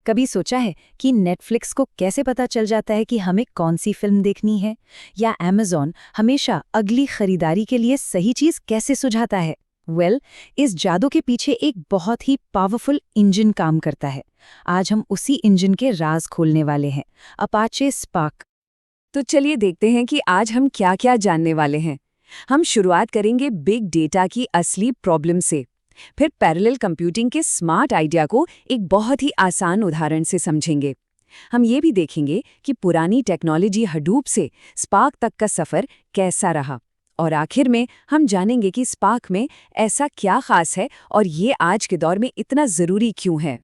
कभी सोचा है कि नेटफ्लिक्स को कैसे पता चल जाता है कि हमें कौन सी फिल्म देखनी है, या अमेज़न हमेशा अगली खरीदारी के लिए सही चीज कैसे सुझाता है? इस जादू के पीछे एक बहुत ही पावरफुल इंजन काम करता है। आज हम उसी इंजन के राज खोलने वाले हैं, अपाचे स्पार्क। तो चलिए देखते हैं कि आज हम क्या क्या जानने वाले हैं। हम शुरुआत करेंगे बिग डेटा की असली प्रॉब्लम से, फिर पैरेलल कंप्यूटिंग के स्मार्ट आइडिया को एक बहुत ही आसान उदाहरण से समझेंगे। हम ये भी देखेंगे कि पुरानी टेक्नोलॉजी हडूप से स्पार्क तक का सफ़र कैसा रहा, और आखिर में हम जानेंगे कि स्पार्क में ऐसा क्या खास है और ये आज के दौर में इतना ज़रूरी क्यों है।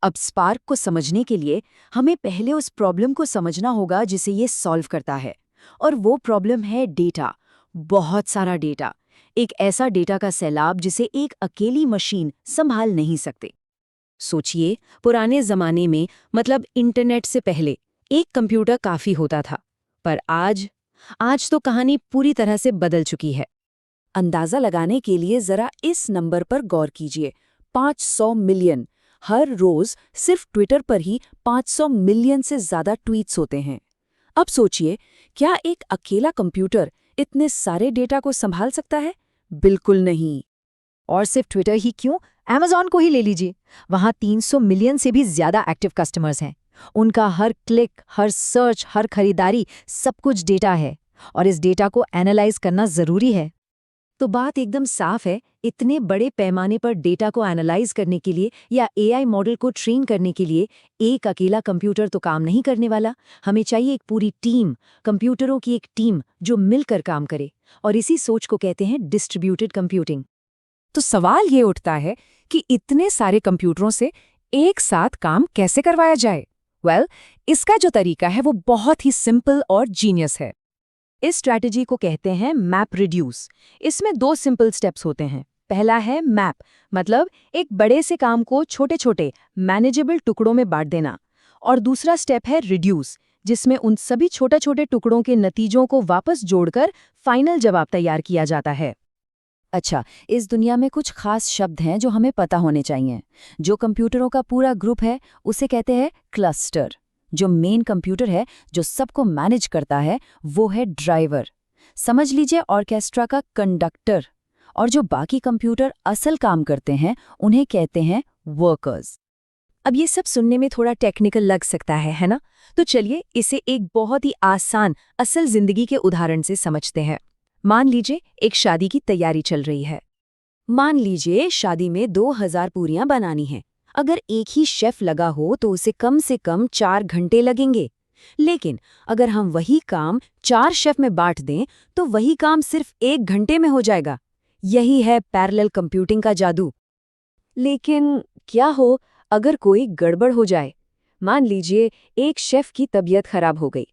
अब स्पार्क को समझने के लिए हमें पहले उस प्रॉब्लम को समझना होगा जिसे ये सॉल्व करता है, और वो प्रॉब्लम है डेटा। बहुत सारा डेटा, एक ऐसा डेटा का सैलाब जिसे एक अकेली मशीन संभाल नहीं सकते। सोचिए, पुराने जमाने में, मतलब इंटरनेट से पहले, एक कंप्यूटर काफी होता था, पर आज तो कहानी पूरी तरह से बदल चुकी है। अंदाज़ा लगाने के लिए ज़रा इस नंबर पर गौर कीजिए, 500 मिलियन। हर रोज़ सिर्फ ट्विटर पर ही 500 मिलियन से ज़्यादा ट्वीट्स होते हैं। अब सोचिए, क्या एक अकेला कंप्यूटर इतने सारे डेटा को संभाल सकता है? बिल्कुल नहीं। और सिर्फ ट्विटर ही क्यों, अमेज़न को ही ले लीजिए। वहाँ 300 मिलियन से भी ज्यादा एक्टिव कस्टमर्स हैं। उनका हर क्लिक, हर सर्च, हर खरीदारी, सब कुछ डेटा है, और इस डेटा को एनालाइज करना जरूरी है। तो बात एकदम साफ है, इतने बड़े पैमाने पर डेटा को एनालाइज करने के लिए या एआई मॉडल को ट्रेन करने के लिए एक अकेला कंप्यूटर तो काम नहीं करने वाला। हमें चाहिए एक पूरी टीम, कंप्यूटरों की एक टीम जो मिलकर काम करे, और इसी सोच को कहते हैं डिस्ट्रीब्यूटेड कंप्यूटिंग। तो सवाल ये उठता है कि इतने सारे कंप्यूटरों से एक साथ काम कैसे करवाया जाए? इसका जो तरीका है वो बहुत ही सिंपल और जीनियस है। इस स्ट्रैटेजी को कहते हैं मैप रिड्यूस। इसमें 2 सिंपल स्टेप्स होते हैं। पहला है मैप, मतलब एक बड़े से काम को छोटे छोटे मैनेजेबल टुकड़ों में बांट देना, और दूसरा स्टेप है रिड्यूस, जिसमें उन सभी छोटे छोटे टुकड़ों के नतीजों को वापस जोड़कर फाइनल जवाब तैयार किया जाता है। अच्छा, इस दुनिया में कुछ खास शब्द हैं जो हमें पता होने चाहिए। जो कंप्यूटरों का पूरा ग्रुप है उसे कहते हैं क्लस्टर। जो मेन कंप्यूटर है, जो सबको मैनेज करता है, वो है ड्राइवर। समझ लीजिए ऑर्केस्ट्रा का कंडक्टर। और जो बाकी कंप्यूटर असल काम करते हैं उन्हें कहते हैं वर्कर्स। अब ये सब सुनने में थोड़ा टेक्निकल लग सकता है ना? तो चलिए इसे एक बहुत ही आसान असल जिंदगी के उदाहरण से समझते हैं। मान लीजिए एक शादी की तैयारी चल रही है। मान लीजिए शादी में 2000 पूरियां बनानी हैं। अगर एक ही शेफ लगा हो तो उसे कम से कम 4 घंटे लगेंगे। लेकिन अगर हम वही काम 4 शेफ में बांट दें तो वही काम सिर्फ 1 घंटे में हो जाएगा। यही है पैरेलल कंप्यूटिंग का जादू। लेकिन क्या हो अगर कोई गड़बड़ हो जाए? मान लीजिए एक शेफ की तबीयत खराब हो गई,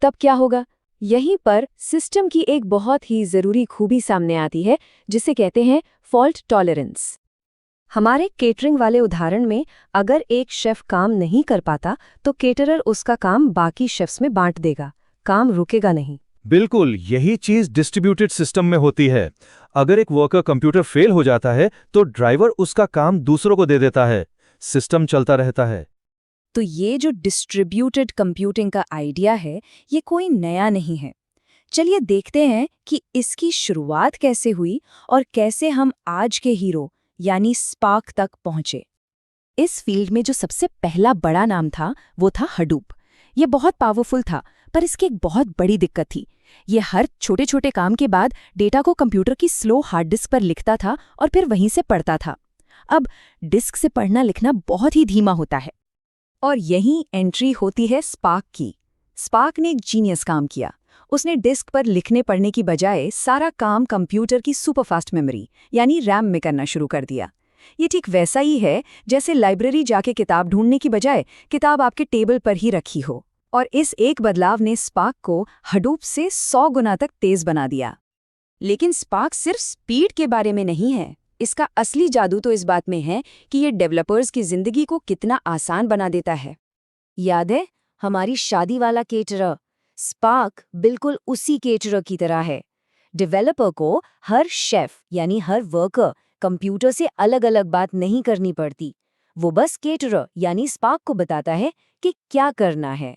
तब क्या होगा? यहीं पर सिस्टम की एक बहुत ही ज़रूरी खूबी सामने आती है, जिसे कहते हैं फॉल्ट टॉलरेंस। हमारे केटरिंग वाले उदाहरण में अगर एक शेफ काम नहीं कर पाता तो केटरर उसका काम बाकी शेफ्स में बांट देगा, काम रुकेगा नहीं। बिल्कुल, यही चीज डिस्ट्रीब्यूटेड सिस्टम में होती है। अगर एक वर्कर कंप्यूटर फेल हो जाता है तो ड्राइवर उसका काम दूसरों को दे देता है, सिस्टम चलता रहता है। तो ये जो डिस्ट्रीब्यूटेड कंप्यूटिंग का आइडिया है, ये कोई नया नहीं है। चलिए देखते हैं कि इसकी शुरुआत कैसे हुई और कैसे हम आज के हीरो यानी स्पार्क तक पहुंचे। इस फील्ड में जो सबसे पहला बड़ा नाम था वो था हडूप। ये बहुत पावरफुल था, पर इसकी एक बहुत बड़ी दिक्कत थी। ये हर छोटे छोटे काम के बाद डेटा को कंप्यूटर की स्लो हार्ड डिस्क पर लिखता था और फिर वहीं से पढ़ता था। अब डिस्क से पढ़ना लिखना बहुत ही धीमा होता है, और यहीं एंट्री होती है स्पार्क की। स्पार्क ने एक जीनियस काम किया। उसने डिस्क पर लिखने पढ़ने की बजाय सारा काम कंप्यूटर की सुपरफास्ट मेमोरी यानी रैम में करना शुरू कर दिया। ये ठीक वैसा ही है जैसे लाइब्रेरी जाके किताब ढूंढने की बजाय किताब आपके टेबल पर ही रखी हो। और इस एक बदलाव ने स्पार्क को हडूप से 100 गुना तक तेज बना दिया। लेकिन स्पार्क सिर्फ स्पीड के बारे में नहीं है। इसका असली जादू तो इस बात में है कि ये डेवलपर्स की जिंदगी को कितना आसान बना देता है। याद है हमारी शादी वाला केटरर? स्पार्क बिल्कुल उसी केटरर की तरह है। डेवलपर को हर शेफ यानी हर वर्कर कंप्यूटर से अलग अलग बात नहीं करनी पड़ती। वो बस केटरर यानी स्पार्क को बताता है कि क्या करना है।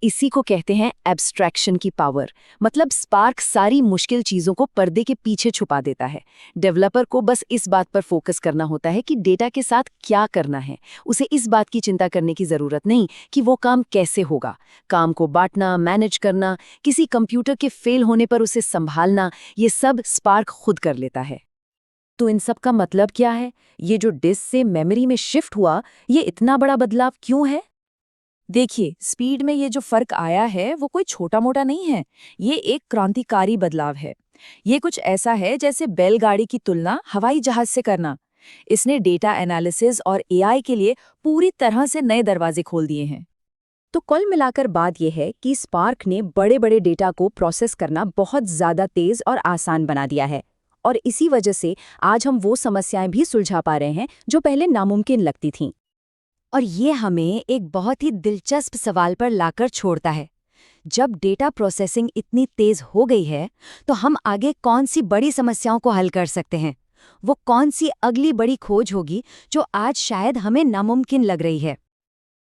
इसी को कहते हैं एब्स्ट्रैक्शन की पावर। मतलब स्पार्क सारी मुश्किल चीजों को पर्दे के पीछे छुपा देता है। डेवलपर को बस इस बात पर फोकस करना होता है कि डेटा के साथ क्या करना है। उसे इस बात की चिंता करने की जरूरत नहीं कि वो काम कैसे होगा। काम को बांटना, मैनेज करना, किसी कंप्यूटर के फेल होने पर उसे संभालना, ये सब स्पार्क खुद कर लेता है। तो इन सब का मतलब क्या है? ये जो डिस्क से मेमोरी में शिफ्ट हुआ, ये इतना बड़ा बदलाव क्यों है? देखिए, स्पीड में ये जो फर्क आया है वो कोई छोटा मोटा नहीं है। ये एक क्रांतिकारी बदलाव है। ये कुछ ऐसा है जैसे बैलगाड़ी की तुलना हवाई जहाज से करना। इसने डेटा एनालिसिस और एआई के लिए पूरी तरह से नए दरवाजे खोल दिए हैं। तो कुल मिलाकर बात यह है कि स्पार्क ने बड़े बड़े डेटा को प्रोसेस करना बहुत ज़्यादा तेज और आसान बना दिया है। और इसी वजह से आज हम वो समस्याएं भी सुलझा पा रहे हैं जो पहले नामुमकिन लगती थीं। और ये हमें एक बहुत ही दिलचस्प सवाल पर लाकर छोड़ता है। जब डेटा प्रोसेसिंग इतनी तेज हो गई है, तो हम आगे कौन सी बड़ी समस्याओं को हल कर सकते हैं? वो कौन सी अगली बड़ी खोज होगी जो आज शायद हमें नामुमकिन लग रही है?